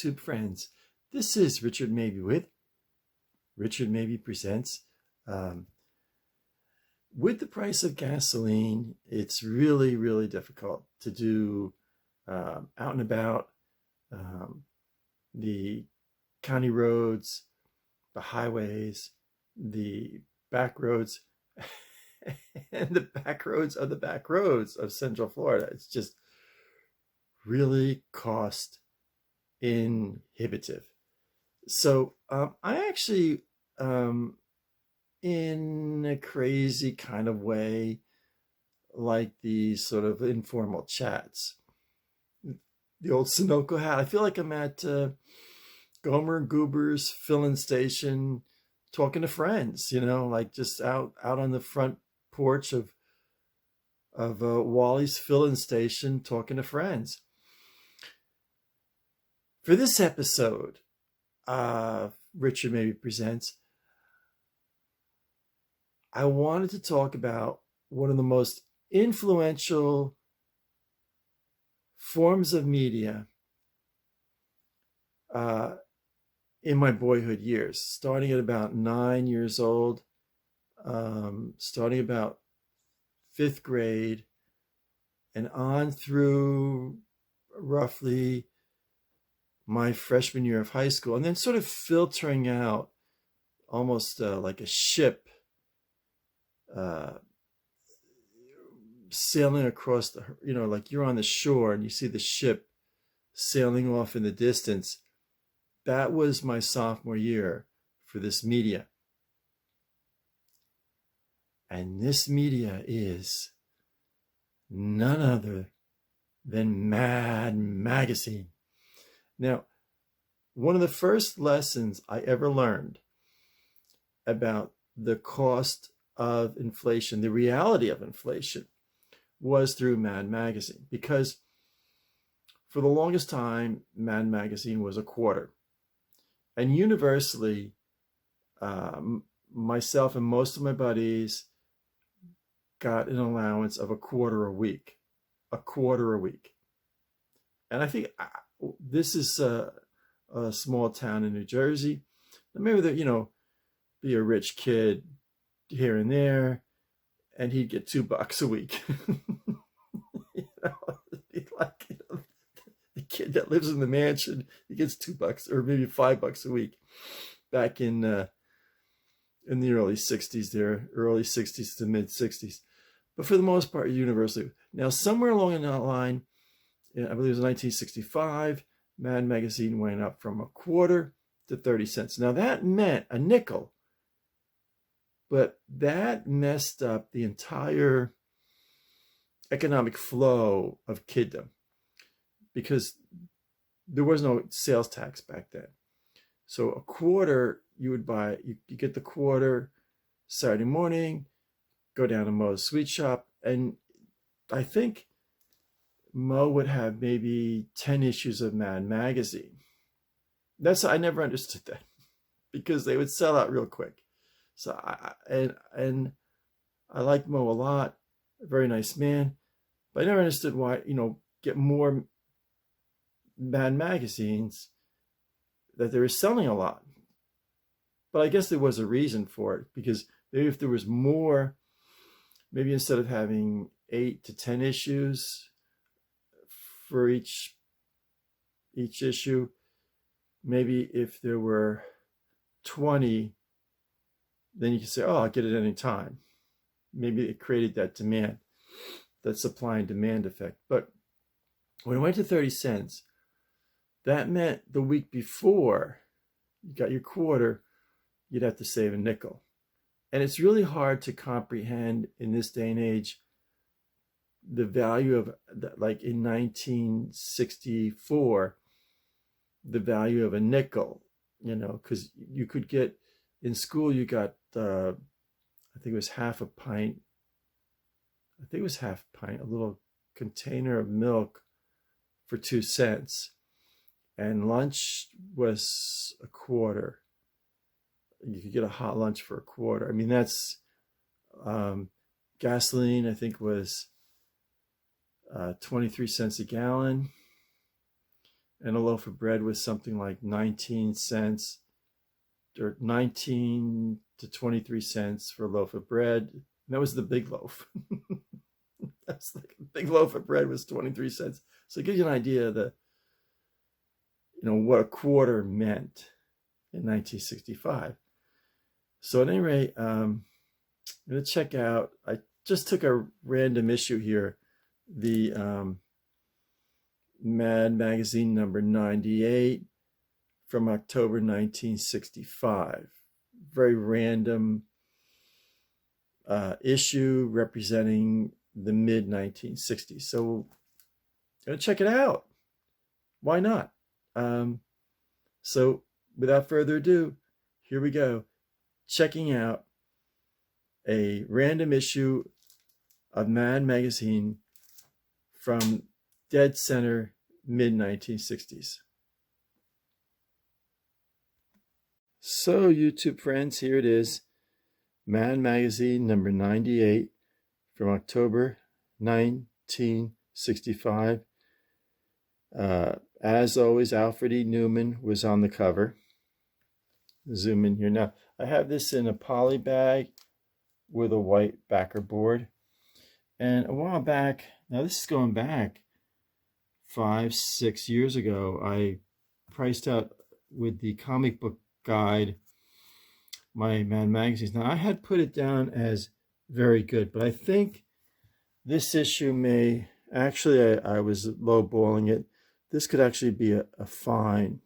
YouTube friends. This is Richard Mabey with Richard Mabey Presents. With the price of gasoline, it's really, really difficult to do out and about, the county roads, the highways, the back roads, and the back roads of the back roads of Central Florida. It's just really cost inhibitive. So I actually, in a crazy kind of way, like these sort of informal chats. The old Sunoco hat. I feel like I'm at Gomer and Goober's filling station, talking to friends. Like just out on the front porch of Wally's filling station, talking to friends. For this episode, Richard Mabey Presents, I wanted to talk about one of the most influential forms of media in my boyhood years, starting at about 9 years old, starting about 5th grade, and on through roughly my freshman year of high school, and then sort of filtering out almost like a ship sailing across the, like you're on the shore and you see the ship sailing off in the distance. That was my sophomore year for this media. And this media is none other than Mad Magazine. Now, one of the first lessons I ever learned about the cost of inflation, the reality of inflation, was through Mad Magazine, because for the longest time, Mad Magazine was a quarter. And universally, myself and most of my buddies got an allowance of a quarter a week. And I think this is a small town in New Jersey. Maybe that, be a rich kid here and there, and he'd get $2 a week. Like, the kid that lives in the mansion, he gets $2 or maybe $5 a week. Back in the early 60s, there, early 60s to mid 60s. But for the most part, universally. Now, somewhere along in that line, I believe it was 1965, Mad Magazine went up from a quarter to 30 cents. Now, that meant a nickel. But that messed up the entire economic flow of kiddom, because there was no sales tax back then. So a quarter, you would buy, you get the quarter Saturday morning, go down to Mo's Sweet Shop, and I think Mo would have maybe 10 issues of Mad Magazine. I never understood that, because they would sell out real quick. So I like Mo a lot, a very nice man, but I never understood why, get more Mad Magazines, that they were selling a lot. But I guess there was a reason for it, because maybe if there was more, maybe instead of having 8 to 10 issues for each issue, maybe if there were 20, then you can say, oh, I'll get it any time. Maybe it created that demand, that supply and demand effect. But when it went to 30 cents, that meant the week before you got your quarter, you'd have to save a nickel. And it's really hard to comprehend in this day and age the value of, like in 1964, the value of a nickel, because you could get, in school, you got, I think it was half a pint, a little container of milk for 2 cents. And lunch was a quarter. You could get a hot lunch for a quarter. I mean, that's, gasoline, I think, was 23 cents a gallon. and a loaf of bread was something like 19 cents, or 19 to 23 cents for a loaf of bread. And that was the big loaf. That's like a big loaf of bread was 23 cents. So it gives you an idea of the, what a quarter meant in 1965. So at any rate, I'm going to check out, I just took a random issue here, the Mad Magazine number 98 from October 1965. Very random issue representing the mid 1960s. So I'm going to check it out. Why not? So without further ado, here we go. Checking out a random issue of Mad Magazine from dead center mid 1960s. So YouTube friends, here it is. Mad Magazine number 98 from October 1965. As always, Alfred E. Newman was on the cover. Zoom in here. Now, I have this in a poly bag with a white backer board. And a while back, now this is going back 5-6 years ago, I priced out with the comic book guide my Mad Magazines. Now, I had put it down as very good, but I think this issue may, actually I was lowballing it. This could actually be a fine,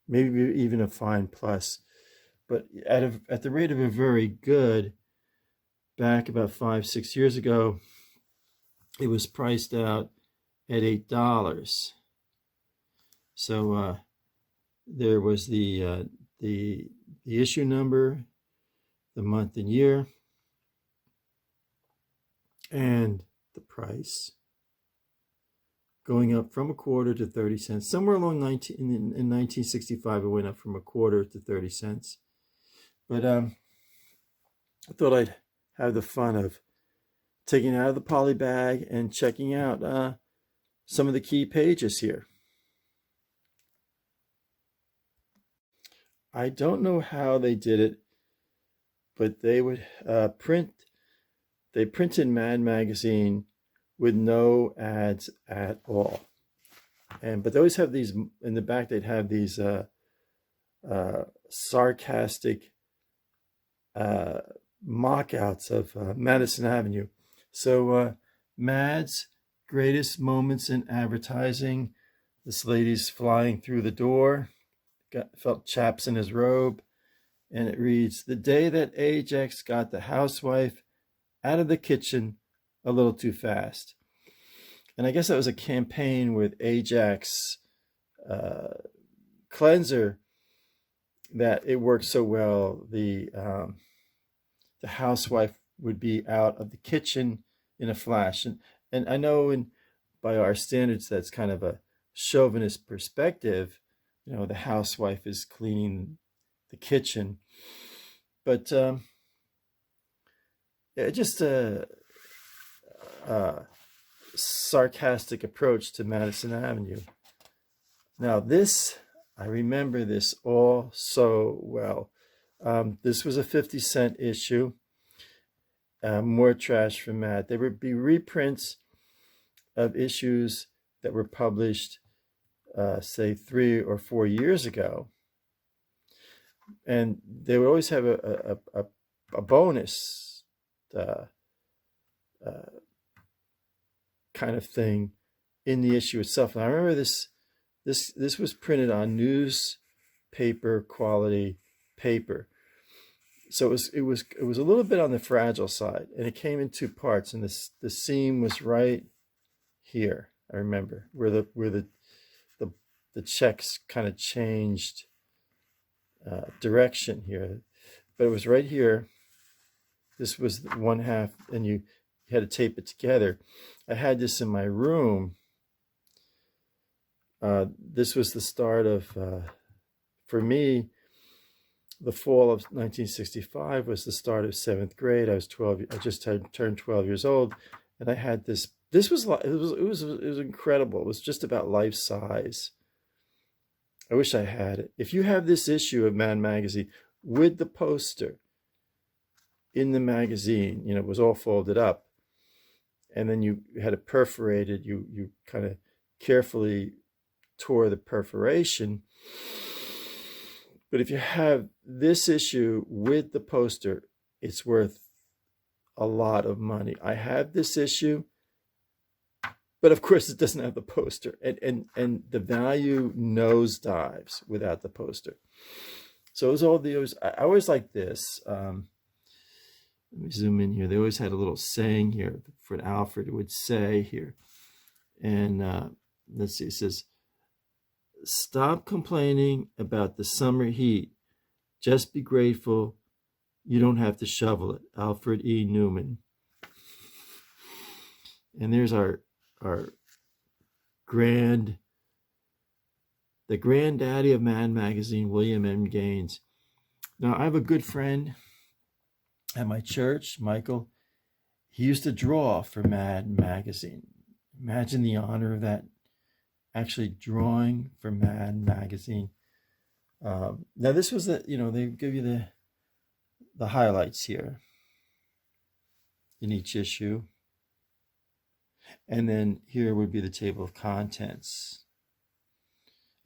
maybe even a fine plus. But at the rate of a very good, back about 5-6 years ago, it was priced out at $8. So there was the issue number, the month and year, and the price, going up from a quarter to 30 cents. Somewhere along in 1965, it went up from a quarter to 30 cents. But I thought I'd have the fun of taking it out of the poly bag and checking out some of the key pages here. I don't know how they did it, but they would printed Mad Magazine with no ads at all. But they always have these, in the back they'd have these sarcastic mock-outs of Madison Avenue. So Mad's greatest moments in advertising. This lady's flying through the door, felt chaps in his robe, and it reads, "The day that Ajax got the housewife out of the kitchen a little too fast." And I guess that was a campaign with Ajax cleanser that it worked so well. The housewife would be out of the kitchen in a flash. And I know by our standards, that's kind of a chauvinist perspective. The housewife is cleaning the kitchen. But just a sarcastic approach to Madison Avenue. Now this, I remember this all so well. This was a 50-cent issue. More trash from Mad. There would be reprints of issues that were published, say 3 or 4 years ago. And they would always have a bonus kind of thing in the issue itself. And I remember this was printed on newspaper quality paper. So it was a little bit on the fragile side, and it came in 2 parts, and the seam was right here. I remember where the checks kind of changed direction here, but it was right here. This was one half, and you had to tape it together. I had this in my room. This was the start of, for me, the fall of 1965 was the start of 7th grade. I was 12. I just had turned 12 years old, and I had this this was like it was incredible. It was just about life size. I wish I had it. If you have this issue of Mad Magazine with the poster in the magazine, you know, it was all folded up, and then you had it perforated. You kind of carefully tore the perforation. But if you have this issue with the poster, it's worth a lot of money. I have this issue, but of course it doesn't have the poster, and the value nosedives without the poster. So it was all the, I always like this. Let me zoom in here. They always had a little saying here. Fred Alfred would say here, and let's see. It says, "Stop complaining about the summer heat. Just be grateful you don't have to shovel it." Alfred E. Newman. And there's our the granddaddy of Mad Magazine, William M. Gaines. Now, I have a good friend at my church, Michael. He used to draw for Mad Magazine. Imagine the honor of that, actually drawing for Mad Magazine. Now, this was the, you know, they give you the highlights here in each issue. And then here would be the table of contents.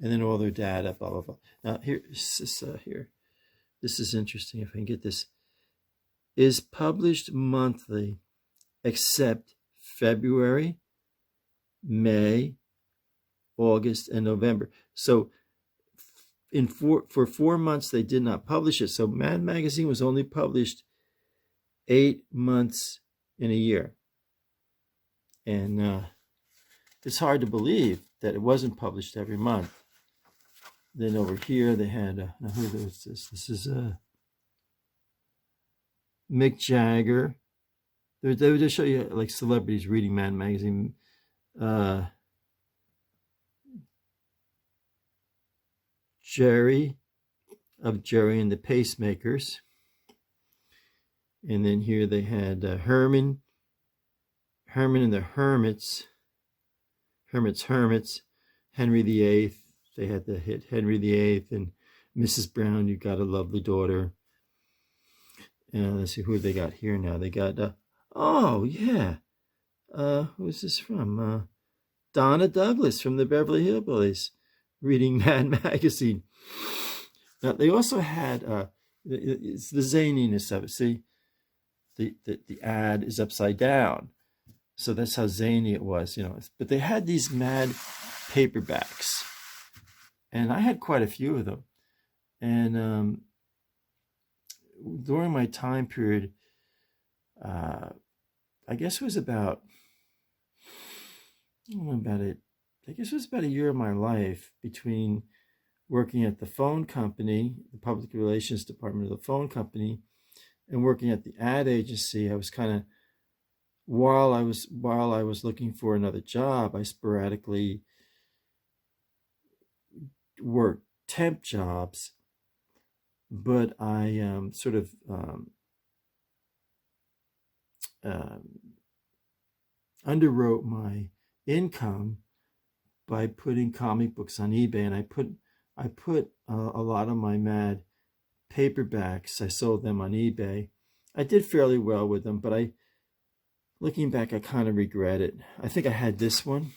And then all their data, blah, blah, blah. Now, here, this is interesting. If I can get this. Is published monthly except February, May, August, and November. So for 4 months, they did not publish it. So Mad Magazine was only published 8 months in a year. And it's hard to believe that it wasn't published every month. Then over here, they had, now who is this? This is Mick Jagger. They would just show you like celebrities reading Mad Magazine. Jerry of Jerry and the Pacemakers. And then here they had Herman and the Hermits, Henry VIII. They had the hit Henry VIII and Mrs. Brown, You Got a Lovely Daughter. And let's see who they got here now. They got, oh yeah, who's this from? Donna Douglas from the Beverly Hillbillies, reading Mad Magazine. Now they also had, it's the zaniness of it. See, the ad is upside down. So that's how zany it was, you know. But they had these Mad paperbacks, and I had quite a few of them. And during my time period, I guess it was about a year of my life between working at the phone company, the public relations department of the phone company, and working at the ad agency. I was kind of, while I was looking for another job, I sporadically worked temp jobs, but I sort of underwrote my income by putting comic books on eBay, and I put a lot of my Mad paperbacks. I sold them on eBay. I did fairly well with them, but looking back, I kind of regret it. I think I had this one,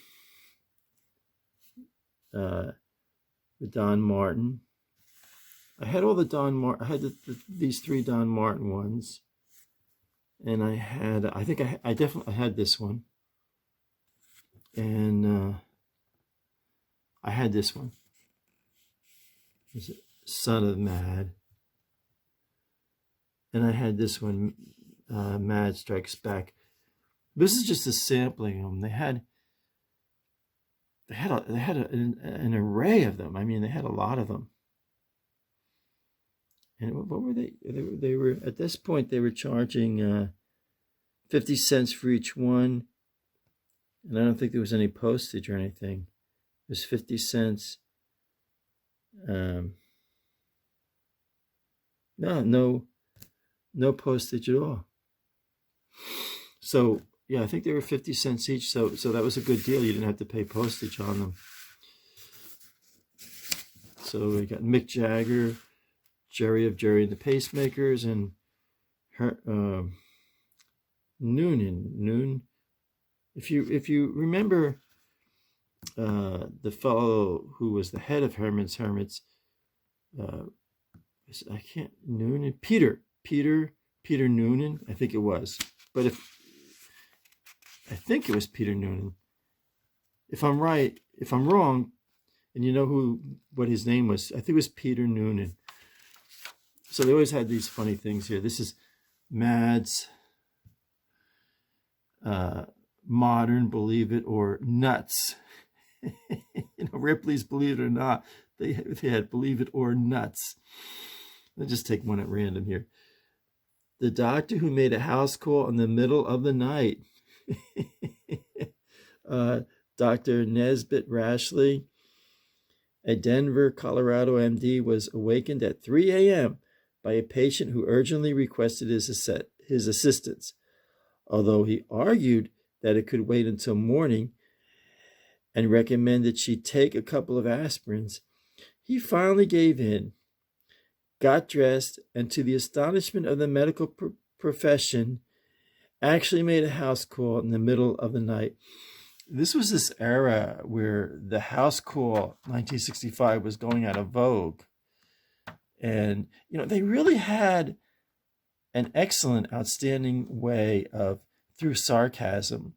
with Don Martin. I had all the Don Martin. I had these 3 Don Martin ones, and I definitely had this one, and I had this one. Is it Son of Mad? And I had this one, Mad Strikes Back. This is just a sampling of them. They had an array of them. I mean, they had a lot of them. And what were they? They were at this point they were charging 50 cents for each one, and I don't think there was any postage or anything. It was 50 cents. No postage at all. So, Yeah, I think they were 50 cents each. So that was a good deal. You didn't have to pay postage on them. So we got Mick Jagger, Jerry of Jerry and the Pacemakers, and Noonan. If you remember the fellow who was the head of Herman's Hermits, I can't Noonan Peter Noonan, I think it was. But I think it was Peter Noonan. If I'm right, if I'm wrong, and you know what his name was, I think it was Peter Noonan. So they always had these funny things here. This is Mad's Modern Believe It or Nuts. Ripley's Believe It or Not. They had Believe It or Nuts. Let's just take one at random here. The doctor who made a house call in the middle of the night. Dr. Nesbitt Rashley, a Denver, Colorado MD, was awakened at 3 a.m. by a patient who urgently requested his assistance. Although he argued that it could wait until morning and recommended she take a couple of aspirins, he finally gave in, got dressed, and to the astonishment of the medical profession, actually made a house call in the middle of the night. This was this era where the house call, 1965, was going out of vogue. And, they really had an excellent, outstanding way of, through sarcasm,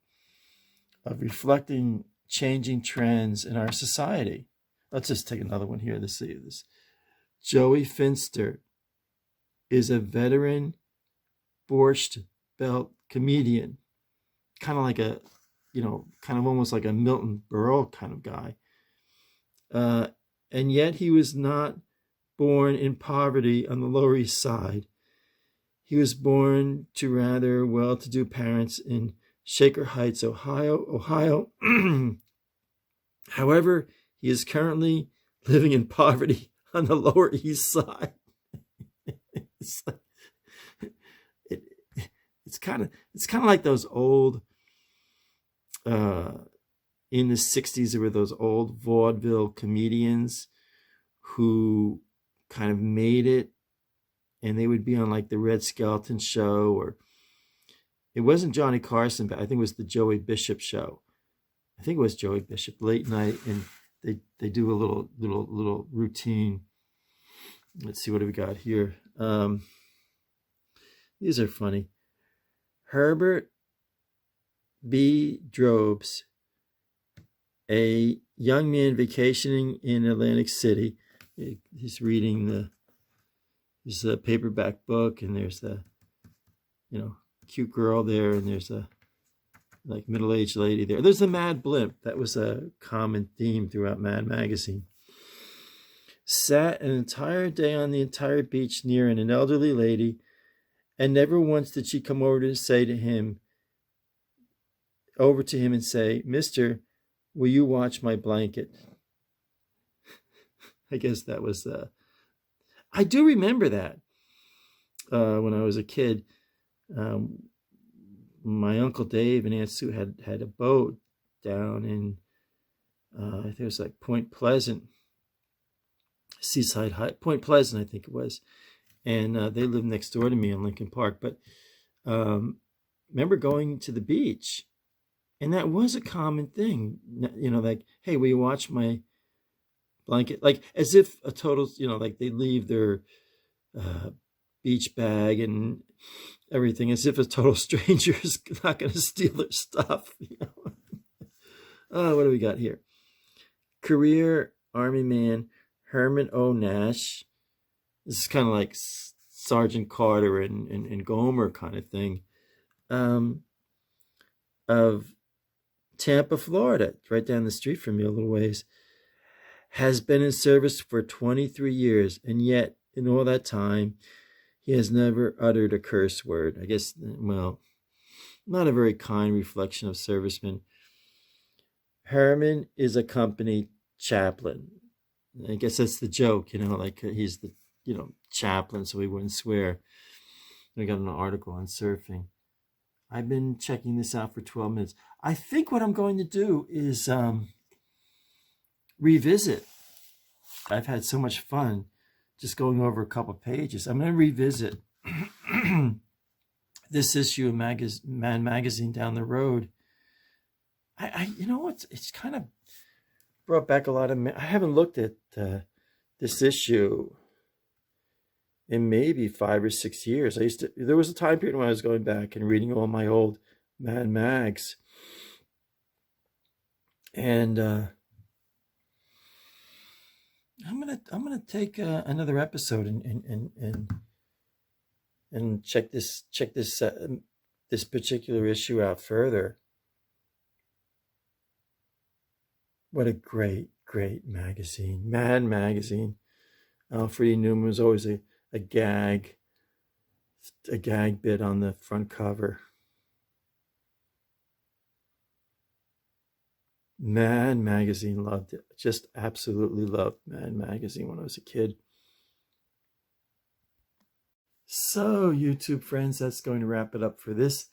of reflecting changing trends in our society. Let's just take another one here to see this. Joey Finster is a veteran borscht belt comedian, kind of like a, kind of almost like a Milton Berle kind of guy. And yet he was not born in poverty on the Lower East Side. He was born to rather well-to-do parents in Shaker Heights, Ohio. However, he is currently living in poverty on the Lower East Side. It's kind of like those old, in the 60s, there were those old vaudeville comedians who kind of made it, and they would be on like the Red Skelton show, or it wasn't Johnny Carson, but I think it was the Joey Bishop show. I think it was Joey Bishop, late night, and they do a little routine. Let's see, what do we got here? These are funny. Herbert B. Drobes, a young man vacationing in Atlantic City. He's reading there's a paperback book, and there's the, cute girl there, and there's a like middle-aged lady there. There's a Mad Blimp. That was a common theme throughout Mad magazine. Sat an entire day on the entire beach near an elderly lady, and never once did she come over to him and say, "Mister, will you watch my blanket?" I guess that was, I do remember that when I was a kid. My Uncle Dave and Aunt Sue had a boat down in, I think it was like Point Pleasant, Seaside High, Point Pleasant, I think it was. And they lived next door to me in Lincoln Park. But remember going to the beach, and that was a common thing, like, "Hey, will you watch my blanket?" Like, as if a total, like they leave their beach bag and everything, as if a total stranger is not going to steal their stuff. What do we got here? Career Army man Herman O. Nash. This is kind of like Sergeant Carter and Gomer kind of thing. Of Tampa, Florida, right down the street from me a little ways. Has been in service for 23 years, and yet in all that time, he has never uttered a curse word. I guess, well, not a very kind reflection of servicemen. Herman is a company chaplain. I guess that's the joke, like he's the, chaplain, so he wouldn't swear. I got an article on surfing. I've been checking this out for 12 minutes. I think what I'm going to do is revisit. I've had so much fun just going over a couple pages. I'm going to revisit this issue of Man Magazine down the road. You know what? It's kind of brought back a lot of. I haven't looked at this issue in maybe 5 or 6 years. There was a time period when I was going back and reading all my old Man Mags, and I'm gonna take another episode and check this this particular issue out further. What a great magazine, Man Magazine. Freddie Newman was always a gag bit on the front cover. Man Magazine, loved it. Just absolutely loved Man Magazine when I was a kid. So, YouTube friends, that's going to wrap it up for this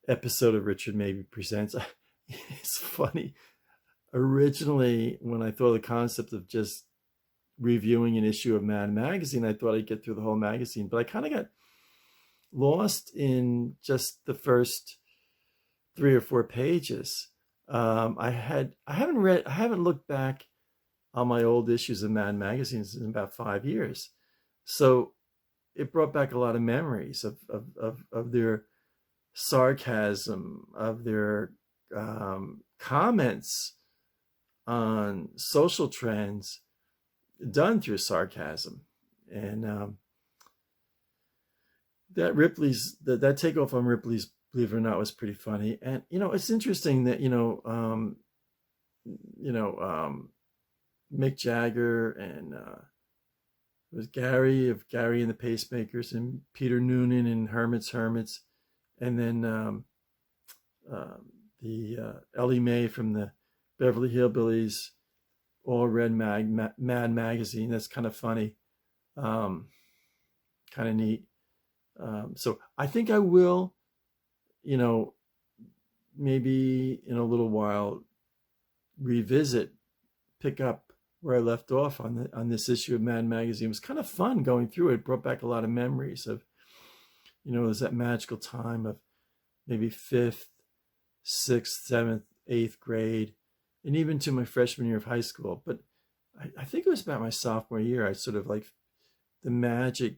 episode of Richard Mabey Presents. It's funny. Originally, when I thought of the concept of just reviewing an issue of Man Magazine, I thought I'd get through the whole magazine, but I kind of got lost in just the first 3 or 4 pages. I haven't looked back on my old issues of Man Magazine in about 5 years, so it brought back a lot of memories of their sarcasm, of their comments on social trends done through sarcasm. And that takeoff on Ripley's Believe It or Not was pretty funny. And it's interesting that Mick Jagger and it was Gary and the Pacemakers, and Peter Noonan and Hermits, and then the Ellie Mae from the Beverly Hillbillies all read Mad Magazine. That's kind of funny, kind of neat. So I think I will, maybe in a little while, pick up where I left off on this issue of Mad Magazine. It was kind of fun going through it. It brought back a lot of memories of, it was that magical time of maybe 5th, 6th, 7th, 8th grade, and even to my freshman year of high school. But I think it was about my sophomore year, I sort of like, the magic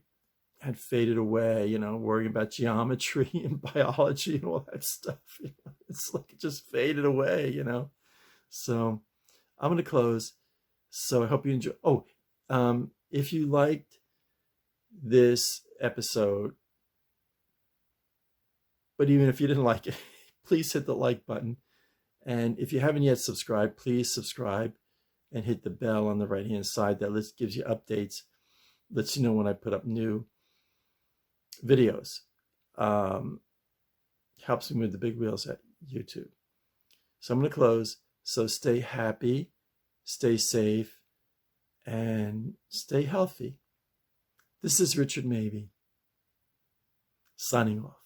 had faded away, worrying about geometry and biology and all that stuff. It's like it just faded away, So I'm going to close. So I hope you enjoy. Oh, if you liked this episode, but even if you didn't like it, please hit the like button. And if you haven't yet subscribed, please subscribe and hit the bell on the right-hand side. That gives you updates, lets you know when I put up new videos. Helps me with the big wheels at YouTube. So I'm going to close. So stay happy, stay safe, and stay healthy. This is Richard Mabey, signing off.